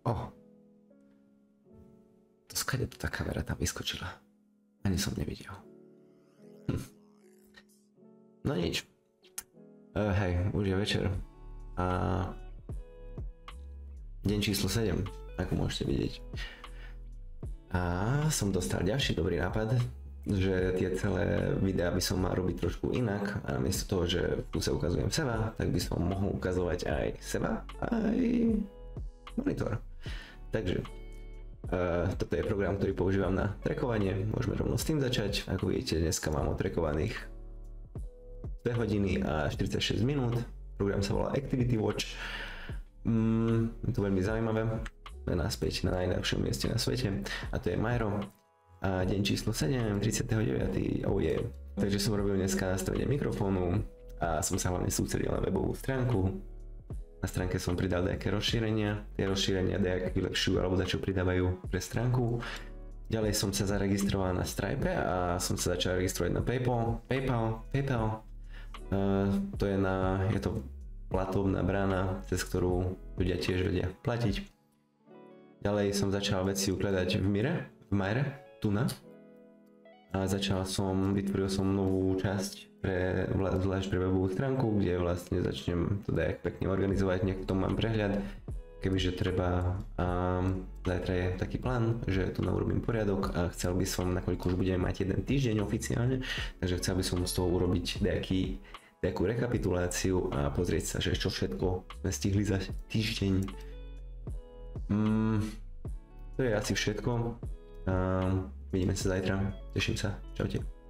To skade tu tá kamera tam vyskočila. Ani som nevidel. No nič. Hej, už je večer. A deň číslo 7, ako môžete vidieť. A som dostal ďalší dobrý nápad, že tie celé videá by som mal robiť trošku inak a namiesto toho, že tu sa ukazujem seba, tak by som mohol ukazovať aj seba, aj monitor. Takže toto je program, ktorý používam na trackovanie, môžeme rovno s tým začať. Ako vidíte, dneska mám odtrackovaných 2 hodiny a 46 minút. Program sa volá Activity Watch. Je to veľmi zaujímavé. Sme naspäť na najlepšom mieste na svete a to je Mairo. A deň číslo 7, 39. Oh yeah. Takže som robil dneska nastavenie mikrofónu a som sa hlavne sústredil na webovú stránku. Na stránke som pridal nejaké rozšírenia. Tie rozšírenia nejaké vylepšujú alebo začo pridávajú pre stránku. Ďalej som sa zaregistroval na Stripe a som sa začal registrovať na PayPal. Je to platobná brána, cez ktorú ľudia tiež vedia platiť. Ďalej som začal veci ukladať v Mire, Tuna. A vytvoril som novú časť zvlášť pre webovú stránku, kde vlastne začnem to dajak pekne organizovať, nejak tom mám prehľad. Kebyže treba, zajtra je taký plán, že tu urobím poriadok a chcel by som, nakoľko už budeme mať jeden týždeň oficiálne, takže chcel by som z toho urobiť nejakú rekapituláciu a pozrieť sa, že čo všetko sme stihli za týždeň. To je asi všetko. Vidíme sa zajtra. Teším sa. Čaute.